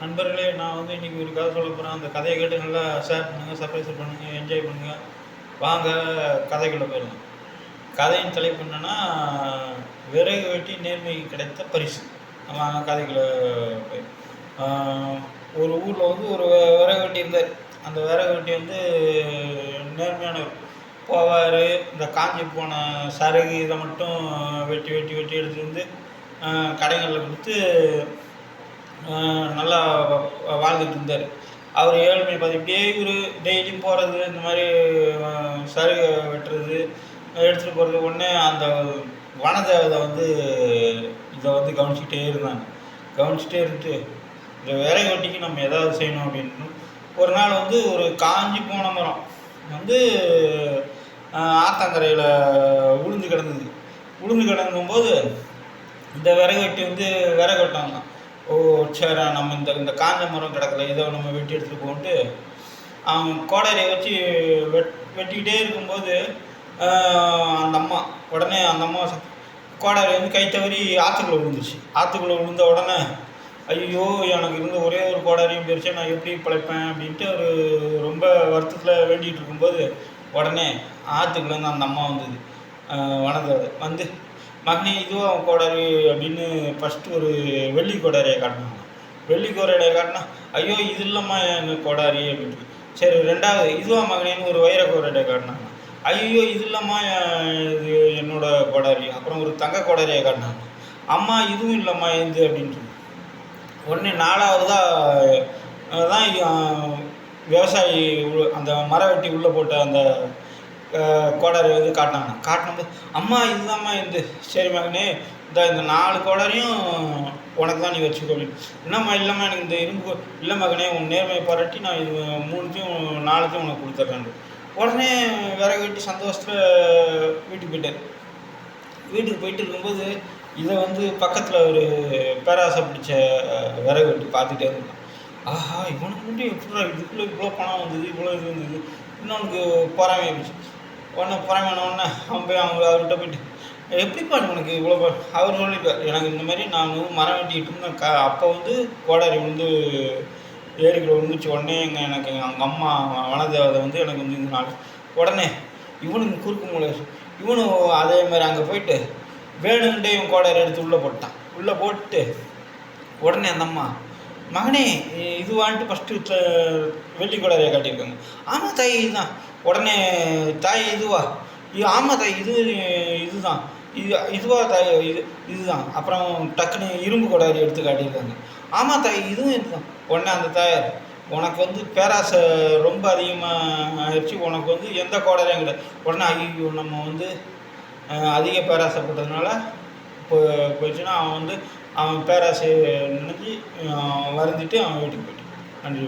நண்பர்களே, நான் வந்து இன்னைக்கு ஒரு கதை சொல்ல போறேன். அந்த கதைய கேட்டு நல்லா ஷேர் பண்ணுங்க, சர்ப்ரைஸ் பண்ணுங்க, என்ஜாய் பண்ணுங்க. வாங்க கதைக்குள்ள போயிரலாம். கதையின் தலைப்பு என்னன்னா, விறகு வெட்டி நேர்மைக்கு கிடைத்த பரிசு. வாங்க கதைக்குள்ள போய் ஆ ஒரு ஊர்ல வந்து ஒரு விறகு வெட்டி இருந்தார். அந்த விறகு வெட்டி வந்து நேர்மையானவர். போவாரு, இந்த காஞ்சு போன சருகு இத மட்டும் வெட்டி வெட்டி வெட்டி எடுத்துட்டு வந்து கடைகள்ல குடுத்து நல்லா வாழ்ந்துட்டு இருந்தார். அவர் ஏழ்மையை பார்த்து இப்படியே இவர் டெய்லியும் போகிறது, இந்த மாதிரி சருகை வெட்டுறது, எடுத்துகிட்டு போகிறது. உடனே அந்த வனதேவதை வந்து இதை வந்து கவனிச்சுக்கிட்டே இருந்தாங்க. கவனிச்சுட்டே இருந்துட்டு இந்த விறகு வெட்டிக்கு நம்ம ஏதாவது செய்யணும் அப்படின்னு ஒரு நாள் வந்து ஒரு காஞ்சி போன மரம் வந்து ஆத்தங்கரையில் உளுந்து கிடந்தது. உளுந்து கிடங்கும்போது இந்த விறகு வெட்டி வந்து விறகு வெட்டாங்க. ஓ சரி, நம்ம இந்த இந்த காஞ்ச மரம் கிடக்கல, இதை நம்ம வெட்டி எடுத்துகிட்டு போன்ட்டு அவன் கோடாரியை வச்சு வெட்டிக்கிட்டே இருக்கும்போது அந்த அம்மா உடனே அந்த அம்மா கோடாரி வந்து கை தவறி ஆற்றுக்குள்ளே விழுந்துச்சு. ஆற்றுக்குள்ளே விழுந்த உடனே ஐயோ, எனக்கு இருந்த ஒரே ஒரு கோடாரியும் போயிடுச்சு, நான் எப்படி பிழைப்பேன் அப்படின்ட்டு அவர் ரொம்ப வருத்தத்தில் வேண்டிகிட்டு இருக்கும்போது உடனே ஆற்றுக்குள்ளேருந்து அந்த அம்மா வந்தது. வனதேவதை வந்து, மகனே இதுவா கோடாரி அப்படின்னு ஃபஸ்ட்டு ஒரு வெள்ளி கோடாரியை காட்டினாங்க. வெள்ளி கோடாரியை காட்டினா, ஐயோ இது இல்லைம்மா என் கோடாரி அப்படின்ட்டு. சரி, ரெண்டாவது இதுவா மகனேன்னு ஒரு வைர கோடாரியை காட்டினாங்க. ஐயோ இது இல்லைம்மா இது என்னோட கோடாரி. அப்புறம் ஒரு தங்க கோடாரியை காட்டினாங்க. அம்மா இதுவும் இல்லைம்மா எந்து அப்படின்ட்டு. உடனே நாலாவதாக தான் விவசாயி அந்த மரம் வெட்டி உள்ளே போட்ட அந்த கோடாரி வந்து காட்டினாங்க. காட்டினது அம்மா இதுதான்மா இருந்து. சரி மகனே, இந்த 4 கோடாரியும் உனக்கு தான், நீ வச்சுக்கோ அப்படின்னு. என்னம்மா இல்லைம்மா, எனக்கு இந்த இரும்பு இல்லை மகனே, உன் நேர்மையை பாராட்டி நான் இது 3த்தையும் 4த்தையும் உனக்கு கொடுத்துட்றேன். உடனே விறகு வெட்டி சந்தோஷத்தில் வீட்டுக்கு போயிட்டார். வீட்டுக்கு போயிட்டு இருக்கும்போது இதை வந்து பக்கத்தில் ஒரு பேராசை பிடிச்ச விறகு வெட்டி பார்த்துட்டே இருந்தான். ஆஹா, இவனுக்கு மட்டும் எப்படி இதுக்குள்ளே இவ்வளோ பணம் வந்தது, இவ்வளோ இது வந்தது, இன்னொன்று பொறாமை ஆயிடுச்சு. உடனே பொறாமையான உடனே அவன் போய் அவர்கிட்ட போயிட்டு, எப்படிப்பா உனக்கு இவ்வளோ அவர் சொல்லியிருக்கார், எனக்கு இந்த மாதிரி நான் வந்து மரம் வெட்டிக்கிட்டு இருந்தேன். அப்போ வந்து கோடாரி வந்து ஏரிக்குள்ள விழுந்துச்சு. உடனே எனக்கு எங்கள் அம்மா வனதேவதை வந்து எனக்கு வந்து இந்த நாள் உடனே இவனுக்கு குறுக்கு மூளை. இவனும் அதே மாதிரி அங்கே போயிட்டு வேணுங்கிட்டே இவன் கோடாரி எடுத்து உள்ளே போட்டான். உள்ளே போட்டு உடனே அந்த அம்மா, மகனே இதுவான்ட்டு ஃபஸ்ட்டு வெள்ளி கோடாரியை காட்டியிருக்காங்க. ஆமாம் தாய் இதுதான். உடனே தாய் இதுவா, ஆமாம் தாய் இதுதான், இதுவா தாய் இதுதான். அப்புறம் டக்குன்னு இரும்பு கோடாரி எடுத்து காட்டியிருக்காங்க. ஆமாம் தாய் இதுவும் இதுதான். உடனே அந்த தாயார், உனக்கு வந்து பேராசை ரொம்ப அதிகமாக ஆயிடுச்சு, உனக்கு வந்து எந்த கோடாரியும் கிடையாது. உடனே ஐயோ, நம்ம வந்து அதிக பேராசைப்பட்டதுனால போயிடுச்சுன்னா அவன் வந்து அவன் பேராசையை நினைஞ்சு வருந்திட்டு அவன் வீட்டுக்கு போயிட்டான். நன்றி.